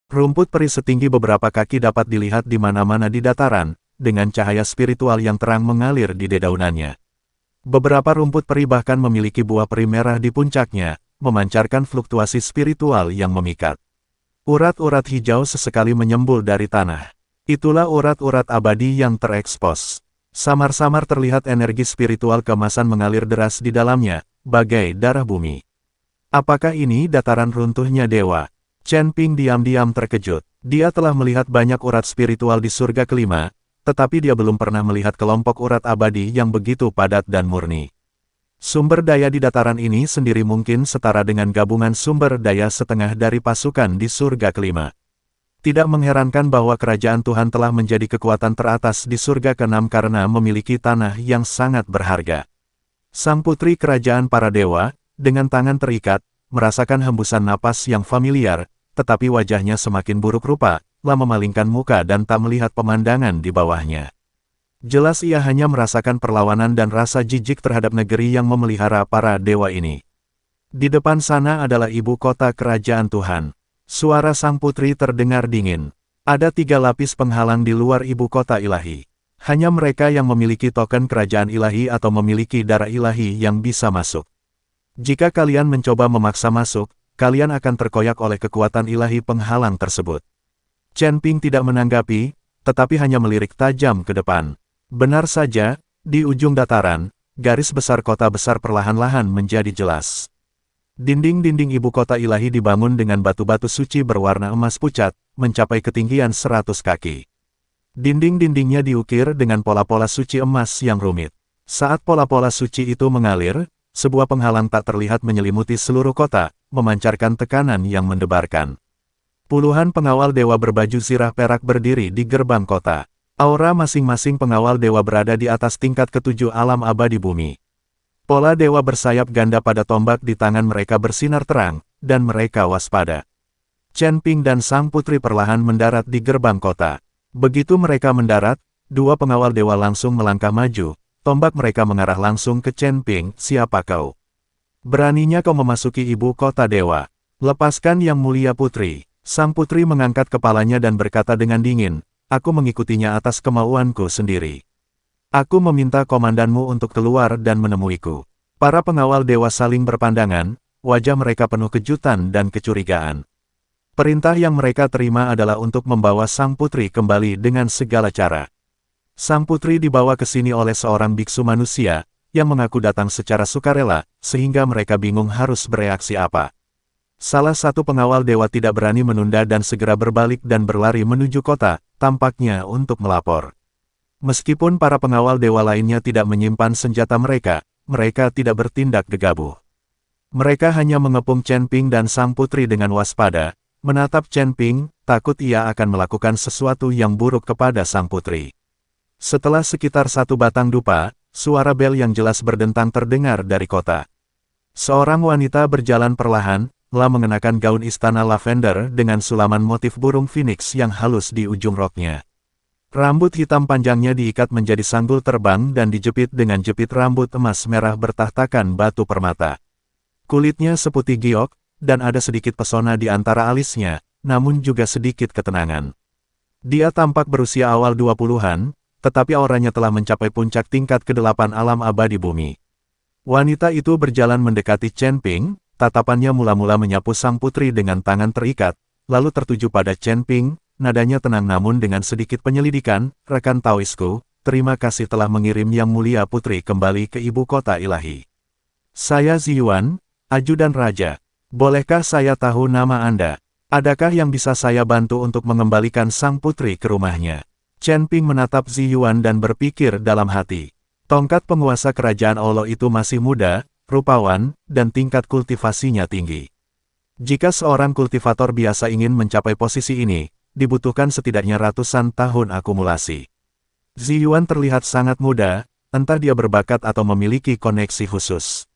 Rumput peri setinggi beberapa kaki dapat dilihat di mana-mana di dataran, dengan cahaya spiritual yang terang mengalir di dedaunannya. Beberapa rumput peri bahkan memiliki buah peri merah di puncaknya, memancarkan fluktuasi spiritual yang memikat. Urat-urat hijau sesekali menyembul dari tanah. Itulah urat-urat abadi yang terekspos. Samar-samar terlihat energi spiritual keemasan mengalir deras di dalamnya, bagai darah bumi. Apakah ini dataran runtuhnya dewa? Chen Ping diam-diam terkejut. Dia telah melihat banyak urat spiritual di surga kelima, tetapi dia belum pernah melihat kelompok urat abadi yang begitu padat dan murni. Sumber daya di dataran ini sendiri mungkin setara dengan gabungan sumber daya setengah dari pasukan di surga kelima. Tidak mengherankan bahwa kerajaan Tuhan telah menjadi kekuatan teratas di surga keenam karena memiliki tanah yang sangat berharga. Sang putri kerajaan para dewa, dengan tangan terikat, merasakan hembusan napas yang familiar, tetapi wajahnya semakin buruk rupa, memalingkan muka dan tak melihat pemandangan di bawahnya. Jelas ia hanya merasakan perlawanan dan rasa jijik terhadap negeri yang memelihara para dewa ini. Di depan sana adalah ibu kota kerajaan Tuhan. Suara sang putri terdengar dingin. Ada 3 lapis penghalang di luar ibu kota ilahi. Hanya mereka yang memiliki token kerajaan ilahi atau memiliki darah ilahi yang bisa masuk. Jika kalian mencoba memaksa masuk, kalian akan terkoyak oleh kekuatan ilahi penghalang tersebut. Chen Ping tidak menanggapi, tetapi hanya melirik tajam ke depan. Benar saja, di ujung dataran, garis besar kota besar perlahan-lahan menjadi jelas. Dinding-dinding ibu kota ilahi dibangun dengan batu-batu suci berwarna emas pucat, mencapai ketinggian 100 kaki. Dinding-dindingnya diukir dengan pola-pola suci emas yang rumit. Saat pola-pola suci itu mengalir, sebuah penghalang tak terlihat menyelimuti seluruh kota, memancarkan tekanan yang mendebarkan. Puluhan pengawal dewa berbaju zirah perak berdiri di gerbang kota. Aura masing-masing pengawal dewa berada di atas tingkat ketujuh alam abadi bumi. Pola dewa bersayap ganda pada tombak di tangan mereka bersinar terang, dan mereka waspada. Chen Ping dan sang putri perlahan mendarat di gerbang kota. Begitu mereka mendarat, 2 pengawal dewa langsung melangkah maju, tombak mereka mengarah langsung ke Chen Ping. Siapa kau? Beraninya kau memasuki ibu kota dewa? Lepaskan yang mulia putri. Sang putri mengangkat kepalanya dan berkata dengan dingin, aku mengikutinya atas kemauanku sendiri. Aku meminta komandanmu untuk keluar dan menemuiku. Para pengawal dewa saling berpandangan, wajah mereka penuh kejutan dan kecurigaan. Perintah yang mereka terima adalah untuk membawa sang putri kembali dengan segala cara. Sang putri dibawa ke sini oleh seorang biksu manusia, yang mengaku datang secara sukarela, sehingga mereka bingung harus bereaksi apa. Salah satu pengawal dewa tidak berani menunda dan segera berbalik dan berlari menuju kota, tampaknya untuk melapor. Meskipun para pengawal dewa lainnya tidak menyimpan senjata mereka, mereka tidak bertindak gegabah. Mereka hanya mengepung Chen Ping dan sang putri dengan waspada, menatap Chen Ping, takut ia akan melakukan sesuatu yang buruk kepada sang putri. Setelah sekitar 1 batang dupa, suara bel yang jelas berdentang terdengar dari kota. Seorang wanita berjalan perlahan, mengenakan gaun istana lavender dengan sulaman motif burung phoenix yang halus di ujung roknya. Rambut hitam panjangnya diikat menjadi sanggul terbang dan dijepit dengan jepit rambut emas merah bertahtakan batu permata. Kulitnya seputih giok, dan ada sedikit pesona di antara alisnya, namun juga sedikit ketenangan. Dia tampak berusia awal 20-an, tetapi auranya telah mencapai puncak tingkat ke-8 alam abadi bumi. Wanita itu berjalan mendekati Chen Ping, tatapannya mula-mula menyapu sang putri dengan tangan terikat, lalu tertuju pada Chen Ping, nadanya tenang namun dengan sedikit penyelidikan, rekan Taoisku, terima kasih telah mengirim yang mulia putri kembali ke ibu kota ilahi. Saya Ziyuan, ajudan raja. Bolehkah saya tahu nama Anda? Adakah yang bisa saya bantu untuk mengembalikan sang putri ke rumahnya? Chen Ping menatap Ziyuan dan berpikir dalam hati. Tongkat penguasa kerajaan Allah itu masih muda, rupawan, dan tingkat kultivasinya tinggi. Jika seorang kultivator biasa ingin mencapai posisi ini, dibutuhkan setidaknya ratusan tahun akumulasi. Ziyuan terlihat sangat muda, entah dia berbakat atau memiliki koneksi khusus.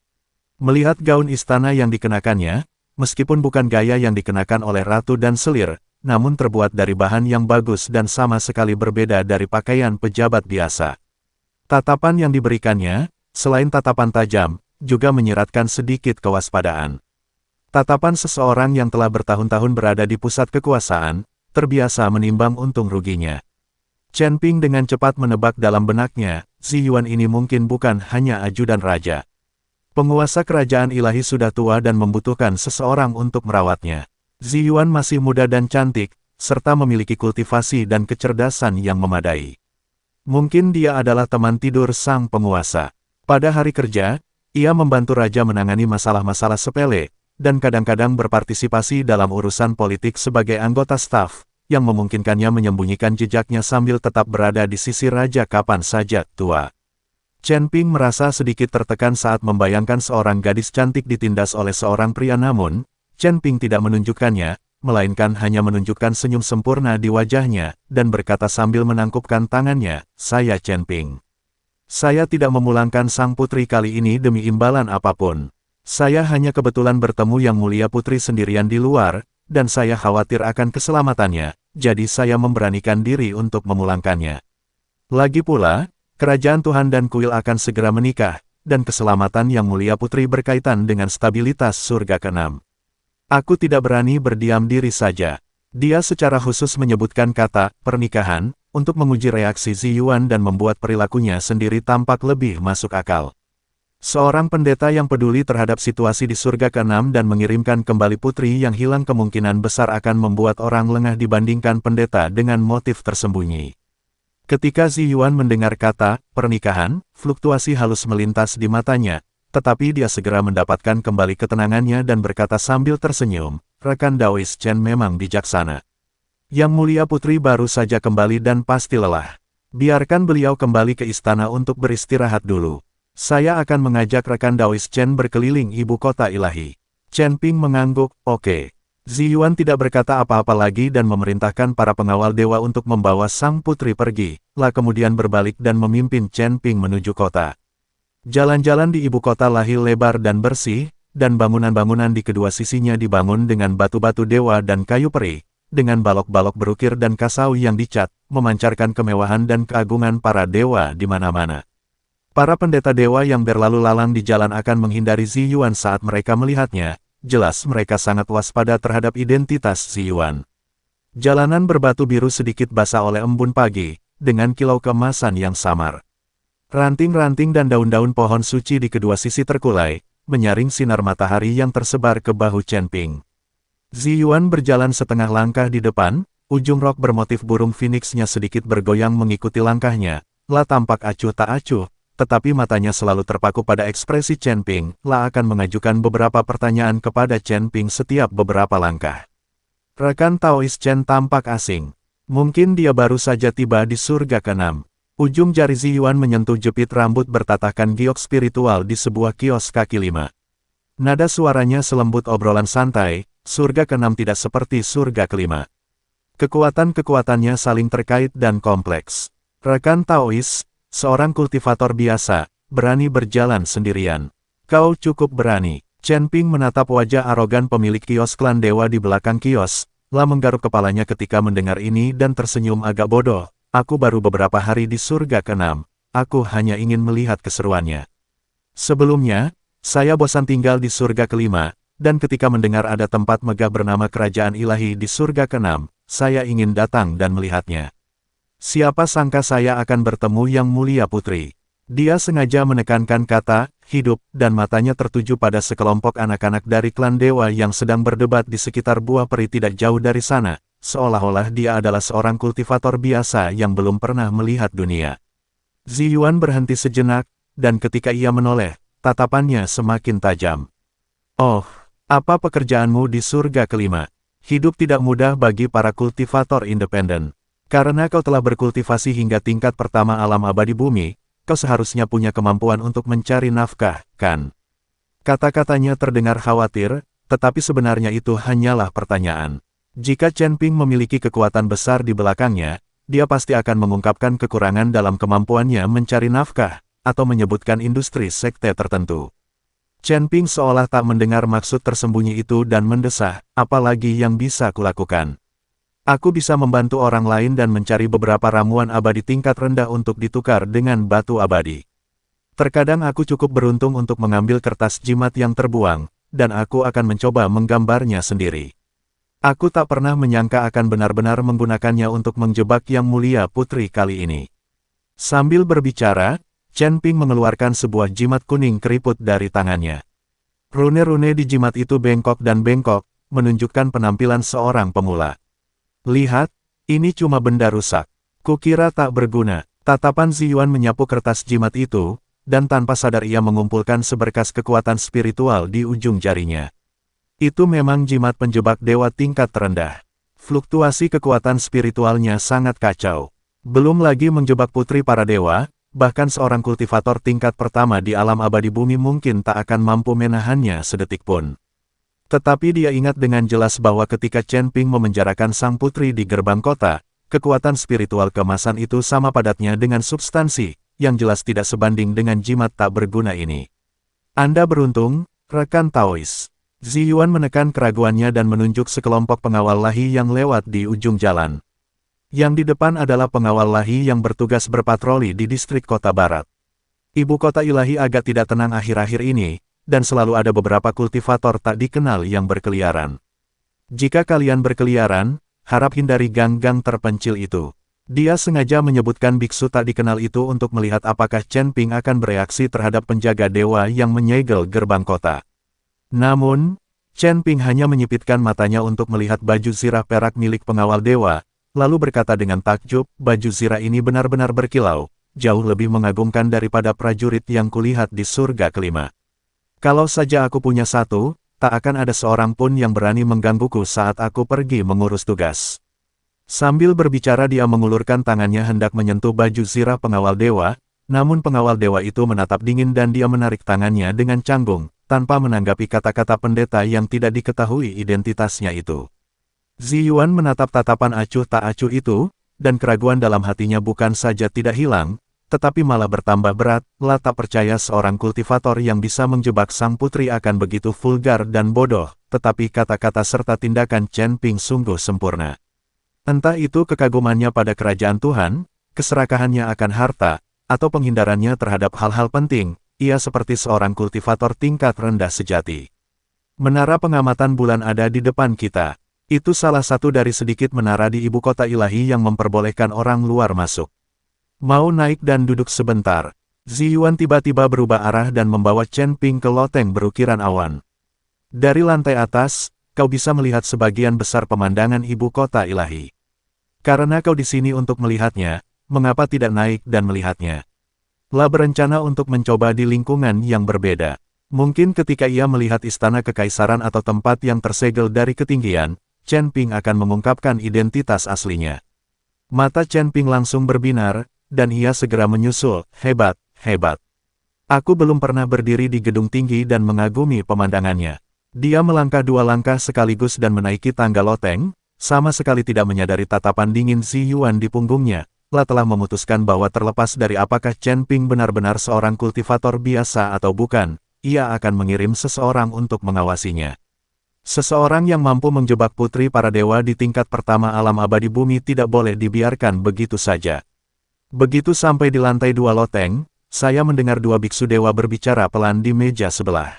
Melihat gaun istana yang dikenakannya, meskipun bukan gaya yang dikenakan oleh ratu dan selir, namun terbuat dari bahan yang bagus dan sama sekali berbeda dari pakaian pejabat biasa. Tatapan yang diberikannya, selain tatapan tajam, juga menyiratkan sedikit kewaspadaan. Tatapan seseorang yang telah bertahun-tahun berada di pusat kekuasaan, terbiasa menimbang untung ruginya. Chen Ping dengan cepat menebak dalam benaknya, Zi Yuan ini mungkin bukan hanya ajudan raja. Penguasa kerajaan ilahi sudah tua dan membutuhkan seseorang untuk merawatnya. Zi Yuan masih muda dan cantik, serta memiliki kultivasi dan kecerdasan yang memadai. Mungkin dia adalah teman tidur sang penguasa. Pada hari kerja, ia membantu raja menangani masalah-masalah sepele, dan kadang-kadang berpartisipasi dalam urusan politik sebagai anggota staf, yang memungkinkannya menyembunyikan jejaknya sambil tetap berada di sisi raja kapan saja tua. Chen Ping merasa sedikit tertekan saat membayangkan seorang gadis cantik ditindas oleh seorang pria, namun Chen Ping tidak menunjukkannya, melainkan hanya menunjukkan senyum sempurna di wajahnya, dan berkata sambil menangkupkan tangannya, "Saya Chen Ping. Saya tidak memulangkan sang putri kali ini demi imbalan apapun. Saya hanya kebetulan bertemu Yang Mulia Putri sendirian di luar, dan saya khawatir akan keselamatannya, jadi saya memberanikan diri untuk memulangkannya. Lagi pula, kerajaan Tuhan dan Kuil akan segera menikah, dan keselamatan Yang Mulia Putri berkaitan dengan stabilitas surga ke-6. Aku tidak berani berdiam diri saja." Dia secara khusus menyebutkan kata pernikahan, untuk menguji reaksi Zi Yuan dan membuat perilakunya sendiri tampak lebih masuk akal. Seorang pendeta yang peduli terhadap situasi di surga ke-6 dan mengirimkan kembali putri yang hilang kemungkinan besar akan membuat orang lengah dibandingkan pendeta dengan motif tersembunyi. Ketika Zi Yuan mendengar kata pernikahan, fluktuasi halus melintas di matanya, tetapi dia segera mendapatkan kembali ketenangannya dan berkata sambil tersenyum, "Rekan Daois Chen memang bijaksana. Yang Mulia Putri baru saja kembali dan pasti lelah. Biarkan beliau kembali ke istana untuk beristirahat dulu. Saya akan mengajak rekan Daois Chen berkeliling ibu kota ilahi." Chen Ping mengangguk, "Oke." Zi Yuan tidak berkata apa-apa lagi dan memerintahkan para pengawal dewa untuk membawa sang putri pergi, lalu kemudian berbalik dan memimpin Chen Ping menuju kota. Jalan-jalan di ibu kota ilahi lebar dan bersih, dan bangunan-bangunan di kedua sisinya dibangun dengan batu-batu dewa dan kayu peri, dengan balok-balok berukir dan kasau yang dicat, memancarkan kemewahan dan keagungan para dewa di mana-mana. Para pendeta dewa yang berlalu lalang di jalan akan menghindari Zi Yuan saat mereka melihatnya, jelas mereka sangat waspada terhadap identitas Zi Yuan. Jalanan berbatu biru sedikit basah oleh embun pagi, dengan kilau keemasan yang samar. Ranting-ranting dan daun-daun pohon suci di kedua sisi terkulai, menyaring sinar matahari yang tersebar ke bahu Chen Ping. Zi Yuan berjalan setengah langkah di depan, ujung rok bermotif burung phoenix-nya sedikit bergoyang mengikuti langkahnya, tampak acuh tak acuh, tetapi matanya selalu terpaku pada ekspresi Chen Ping, akan mengajukan beberapa pertanyaan kepada Chen Ping setiap beberapa langkah. Rekan Taois Chen tampak asing. Mungkin dia baru saja tiba di surga ke-6. Ujung jari Zi Yuan menyentuh jepit rambut bertatakan giok spiritual di sebuah kios kaki 5. Nada suaranya selembut obrolan santai, surga ke-6 tidak seperti surga ke-5. Kekuatan-kekuatannya saling terkait dan kompleks. Rekan Taois, seorang kultivator biasa, berani berjalan sendirian. Kau cukup berani. Chen Ping menatap wajah arogan pemilik kios klan dewa di belakang kios, menggaruk kepalanya ketika mendengar ini dan tersenyum agak bodoh. Aku baru beberapa hari di surga ke-6, aku hanya ingin melihat keseruannya. Sebelumnya, saya bosan tinggal di surga ke-5, dan ketika mendengar ada tempat megah bernama kerajaan ilahi di surga ke-6, saya ingin datang dan melihatnya. Siapa sangka saya akan bertemu Yang Mulia Putri. Dia sengaja menekankan kata hidup, dan matanya tertuju pada sekelompok anak-anak dari klan dewa yang sedang berdebat di sekitar buah peri tidak jauh dari sana, seolah-olah dia adalah seorang kultivator biasa yang belum pernah melihat dunia. Zi Yuan berhenti sejenak, dan ketika ia menoleh, tatapannya semakin tajam. "Oh, apa pekerjaanmu di surga ke-5? Hidup tidak mudah bagi para kultivator independen. Karena kau telah berkultivasi hingga tingkat pertama alam abadi bumi, kau seharusnya punya kemampuan untuk mencari nafkah, kan?" Kata-katanya terdengar khawatir, tetapi sebenarnya itu hanyalah pertanyaan. Jika Chen Ping memiliki kekuatan besar di belakangnya, dia pasti akan mengungkapkan kekurangan dalam kemampuannya mencari nafkah, atau menyebutkan industri sekte tertentu. Chen Ping seolah tak mendengar maksud tersembunyi itu dan mendesah, "Apalagi yang bisa kulakukan? Aku bisa membantu orang lain dan mencari beberapa ramuan abadi tingkat rendah untuk ditukar dengan batu abadi. Terkadang aku cukup beruntung untuk mengambil kertas jimat yang terbuang, dan aku akan mencoba menggambarnya sendiri. Aku tak pernah menyangka akan benar-benar menggunakannya untuk menjebak Yang Mulia Putri kali ini. Sambil berbicara, Chen Ping mengeluarkan sebuah jimat kuning keriput dari tangannya. Rune-rune di jimat itu bengkok dan bengkok, menunjukkan penampilan seorang pemula. Lihat, ini cuma benda rusak. Kukira tak berguna. Tatapan Ziyuan menyapu kertas jimat itu, dan tanpa sadar ia mengumpulkan seberkas kekuatan spiritual di ujung jarinya. Itu memang jimat penjebak dewa tingkat terendah. Fluktuasi kekuatan spiritualnya sangat kacau. Belum lagi menjebak putri para dewa, bahkan seorang kultivator tingkat pertama di alam abadi bumi mungkin tak akan mampu menahannya sedetik pun. Tetapi dia ingat dengan jelas bahwa ketika Chen Ping memenjarakan sang putri di gerbang kota, kekuatan spiritual kemasan itu sama padatnya dengan substansi, yang jelas tidak sebanding dengan jimat tak berguna ini. Anda beruntung, rekan Taois. Ziyuan menekan keraguannya dan menunjuk sekelompok pengawal lahi yang lewat di ujung jalan. Yang di depan adalah pengawal lahi yang bertugas berpatroli di distrik kota barat. Ibu kota ilahi agak tidak tenang akhir-akhir ini, dan selalu ada beberapa kultivator tak dikenal yang berkeliaran. Jika kalian berkeliaran, harap hindari gang-gang terpencil itu. Dia sengaja menyebutkan biksu tak dikenal itu untuk melihat apakah Chen Ping akan bereaksi terhadap penjaga dewa yang menyegel gerbang kota. Namun, Chen Ping hanya menyipitkan matanya untuk melihat baju zirah perak milik pengawal dewa, lalu berkata dengan takjub, baju zirah ini benar-benar berkilau, jauh lebih mengagumkan daripada prajurit yang kulihat di surga kelima. Kalau saja aku punya satu, tak akan ada seorang pun yang berani menggangguku saat aku pergi mengurus tugas. Sambil berbicara dia mengulurkan tangannya hendak menyentuh baju zirah pengawal dewa, namun pengawal dewa itu menatap dingin dan dia menarik tangannya dengan canggung, tanpa menanggapi kata-kata pendeta yang tidak diketahui identitasnya itu. Ziyuan menatap tatapan acuh tak acuh itu, dan keraguan dalam hatinya bukan saja tidak hilang, tetapi malah bertambah berat. Lah tak percaya seorang kultivator yang bisa menjebak sang putri akan begitu vulgar dan bodoh, tetapi kata-kata serta tindakan Chen Ping sungguh sempurna. Entah itu kekagumannya pada kerajaan Tuhan, keserakahannya akan harta, atau penghindarannya terhadap hal-hal penting, ia seperti seorang kultivator tingkat rendah sejati. Menara pengamatan bulan ada di depan kita. Itu salah satu dari sedikit menara di ibu kota ilahi yang memperbolehkan orang luar masuk. Mau naik dan duduk sebentar. Ziyuan tiba-tiba berubah arah dan membawa Chen Ping ke loteng berukiran awan. Dari lantai atas, kau bisa melihat sebagian besar pemandangan ibu kota ilahi. Karena kau di sini untuk melihatnya, mengapa tidak naik dan melihatnya? Lah berencana untuk mencoba di lingkungan yang berbeda. Mungkin ketika ia melihat istana kekaisaran atau tempat yang tersegel dari ketinggian, Chen Ping akan mengungkapkan identitas aslinya. Mata Chen Ping langsung berbinar, dan ia segera menyusul, hebat, hebat. Aku belum pernah berdiri di gedung tinggi dan mengagumi pemandangannya. Dia melangkah 2 langkah sekaligus dan menaiki tangga loteng, sama sekali tidak menyadari tatapan dingin Ziyuan di punggungnya. Lah telah memutuskan bahwa terlepas dari apakah Chen Ping benar-benar seorang kultivator biasa atau bukan, ia akan mengirim seseorang untuk mengawasinya. Seseorang yang mampu menjebak putri para dewa di tingkat pertama alam abadi bumi tidak boleh dibiarkan begitu saja. Begitu sampai di lantai 2 loteng, saya mendengar 2 biksu dewa berbicara pelan di meja sebelah.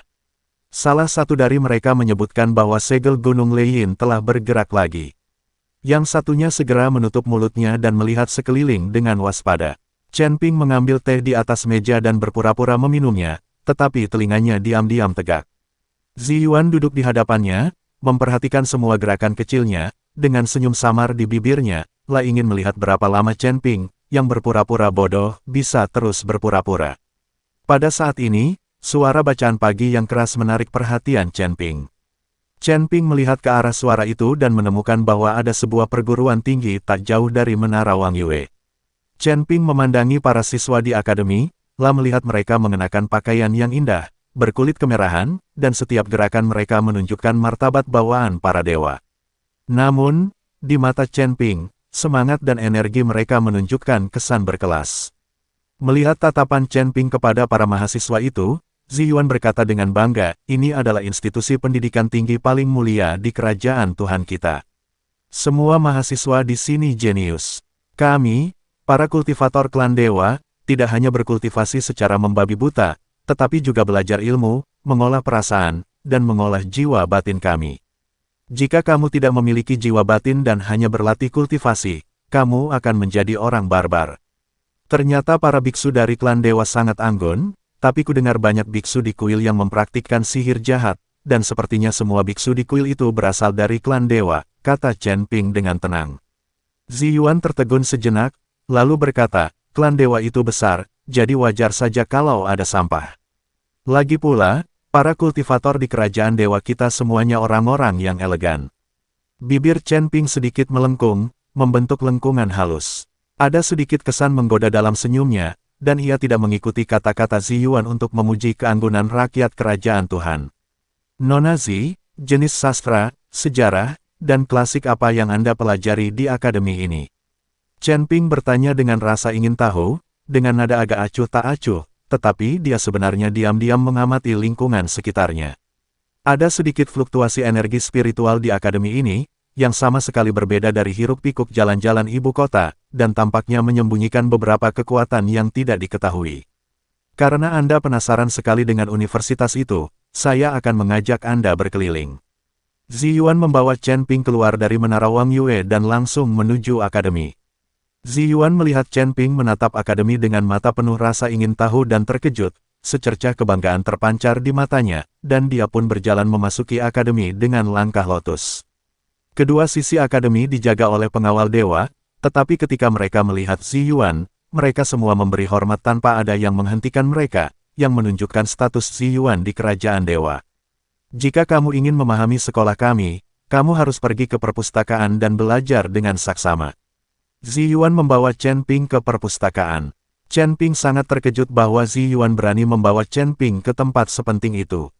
Salah satu dari mereka menyebutkan bahwa segel Gunung Leiyin telah bergerak lagi. Yang satunya segera menutup mulutnya dan melihat sekeliling dengan waspada. Chen Ping mengambil teh di atas meja dan berpura-pura meminumnya, tetapi telinganya diam-diam tegak. Ziyuan duduk di hadapannya, memperhatikan semua gerakan kecilnya, dengan senyum samar di bibirnya, lah ingin melihat berapa lama Chen Ping, yang berpura-pura bodoh, bisa terus berpura-pura. Pada saat ini, suara bacaan pagi yang keras menarik perhatian Chen Ping. Chen Ping melihat ke arah suara itu dan menemukan bahwa ada sebuah perguruan tinggi tak jauh dari Menara Wang Yue. Chen Ping memandangi para siswa di akademi, lah melihat mereka mengenakan pakaian yang indah, berkulit kemerahan, dan setiap gerakan mereka menunjukkan martabat bawaan para dewa. Namun, di mata Chen Ping, semangat dan energi mereka menunjukkan kesan berkelas. Melihat tatapan Chen Ping kepada para mahasiswa itu, Ziyuan berkata dengan bangga, ini adalah institusi pendidikan tinggi paling mulia di kerajaan Tuhan kita. Semua mahasiswa di sini jenius. Kami, para kultivator klan dewa, tidak hanya berkultivasi secara membabi buta, tetapi juga belajar ilmu, mengolah perasaan, dan mengolah jiwa batin kami. Jika kamu tidak memiliki jiwa batin dan hanya berlatih kultivasi, kamu akan menjadi orang barbar. Ternyata para biksu dari klan dewa sangat anggun, tapi kudengar banyak biksu di kuil yang mempraktikkan sihir jahat, dan sepertinya semua biksu di kuil itu berasal dari klan dewa, kata Chen Ping dengan tenang. Ziyuan tertegun sejenak, lalu berkata, klan dewa itu besar, jadi wajar saja kalau ada sampah. Lagi pula, para kultivator di kerajaan dewa kita semuanya orang-orang yang elegan. Bibir Chen Ping sedikit melengkung, membentuk lengkungan halus. Ada sedikit kesan menggoda dalam senyumnya, dan ia tidak mengikuti kata-kata Ziyuan untuk memuji keanggunan rakyat kerajaan Tuhan. Nona Zi, jenis sastra, sejarah, dan klasik apa yang Anda pelajari di akademi ini? Chen Ping bertanya dengan rasa ingin tahu, dengan nada agak acuh tak acuh, tetapi dia sebenarnya diam-diam mengamati lingkungan sekitarnya. Ada sedikit fluktuasi energi spiritual di akademi ini, yang sama sekali berbeda dari hiruk-pikuk jalan-jalan ibu kota, dan tampaknya menyembunyikan beberapa kekuatan yang tidak diketahui. Karena Anda penasaran sekali dengan universitas itu, saya akan mengajak Anda berkeliling. Ziyuan membawa Chen Ping keluar dari Menara Wang Yue dan langsung menuju akademi. Ziyuan melihat Chen Ping menatap akademi dengan mata penuh rasa ingin tahu dan terkejut, secercah kebanggaan terpancar di matanya, dan dia pun berjalan memasuki akademi dengan langkah lotus. Kedua sisi akademi dijaga oleh pengawal dewa, tetapi ketika mereka melihat Ziyuan, mereka semua memberi hormat tanpa ada yang menghentikan mereka, yang menunjukkan status Ziyuan di kerajaan dewa. Jika kamu ingin memahami sekolah kami, kamu harus pergi ke perpustakaan dan belajar dengan saksama. Ziyuan membawa Chen Ping ke perpustakaan. Chen Ping sangat terkejut bahwa Ziyuan berani membawa Chen Ping ke tempat sepenting itu.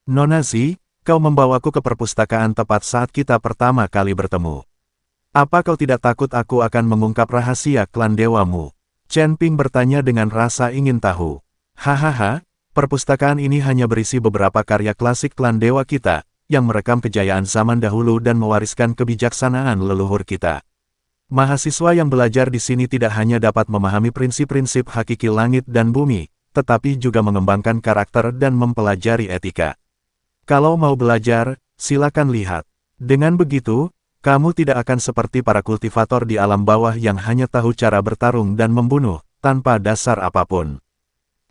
Nona Zi, kau membawaku ke perpustakaan tepat saat kita pertama kali bertemu. Apa kau tidak takut aku akan mengungkap rahasia klan dewamu? Chen Ping bertanya dengan rasa ingin tahu. Hahaha, perpustakaan ini hanya berisi beberapa karya klasik klan dewa kita, yang merekam kejayaan zaman dahulu dan mewariskan kebijaksanaan leluhur kita. Mahasiswa yang belajar di sini tidak hanya dapat memahami prinsip-prinsip hakiki langit dan bumi, tetapi juga mengembangkan karakter dan mempelajari etika. Kalau mau belajar, silakan lihat. Dengan begitu, kamu tidak akan seperti para kultivator di alam bawah yang hanya tahu cara bertarung dan membunuh, tanpa dasar apapun.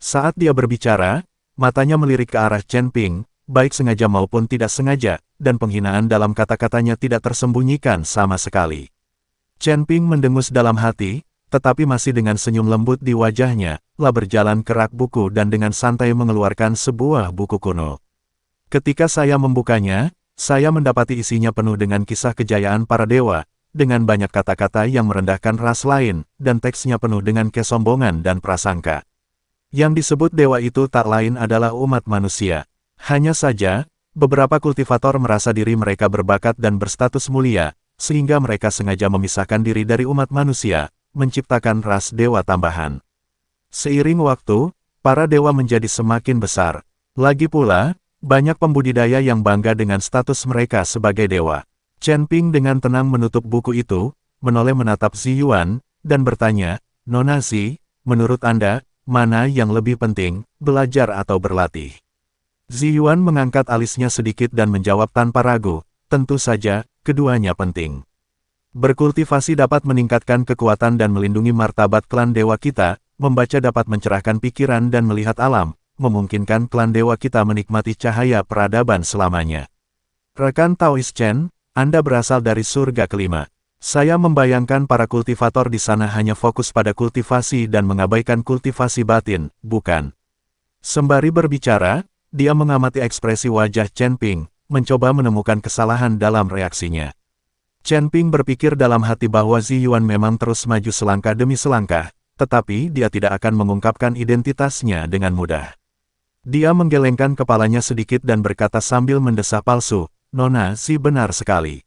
Saat dia berbicara, matanya melirik ke arah Chen Ping, baik sengaja maupun tidak sengaja, dan penghinaan dalam kata-katanya tidak tersembunyikan sama sekali. Chen Ping mendengus dalam hati, tetapi masih dengan senyum lembut di wajahnya, lah berjalan ke rak buku dan dengan santai mengeluarkan sebuah buku kuno. Ketika saya membukanya, saya mendapati isinya penuh dengan kisah kejayaan para dewa, dengan banyak kata-kata yang merendahkan ras lain, dan teksnya penuh dengan kesombongan dan prasangka. Yang disebut dewa itu tak lain adalah umat manusia. Hanya saja, beberapa kultivator merasa diri mereka berbakat dan berstatus mulia, sehingga mereka sengaja memisahkan diri dari umat manusia, menciptakan ras dewa tambahan. Seiring waktu, para dewa menjadi semakin besar. Lagi pula, banyak pembudidaya yang bangga dengan status mereka sebagai dewa. Chen Ping dengan tenang menutup buku itu, menoleh menatap Ziyuan, dan bertanya, Nona Zi, menurut Anda, mana yang lebih penting, belajar atau berlatih? Ziyuan mengangkat alisnya sedikit dan menjawab tanpa ragu, tentu saja, keduanya penting. Berkultivasi dapat meningkatkan kekuatan dan melindungi martabat klan dewa kita, membaca dapat mencerahkan pikiran dan melihat alam, memungkinkan klan dewa kita menikmati cahaya peradaban selamanya. Rekan Taoist Chen, Anda berasal dari surga kelima. Saya membayangkan para kultivator di sana hanya fokus pada kultivasi dan mengabaikan kultivasi batin, bukan? Sembari berbicara, dia mengamati ekspresi wajah Chen Ping, mencoba menemukan kesalahan dalam reaksinya. Chen Ping berpikir dalam hati bahwa Ziyuan memang terus maju selangkah demi selangkah, tetapi dia tidak akan mengungkapkan identitasnya dengan mudah. Dia menggelengkan kepalanya sedikit dan berkata sambil mendesah palsu, Nona Zi benar sekali.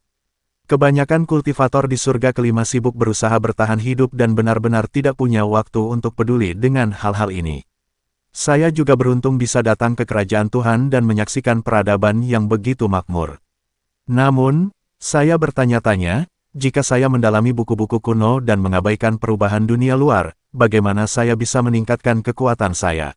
Kebanyakan kultivator di surga kelima sibuk berusaha bertahan hidup dan benar-benar tidak punya waktu untuk peduli dengan hal-hal ini. Saya juga beruntung bisa datang ke kerajaan Tuhan dan menyaksikan peradaban yang begitu makmur. Namun, saya bertanya-tanya, jika saya mendalami buku-buku kuno dan mengabaikan perubahan dunia luar, bagaimana saya bisa meningkatkan kekuatan saya?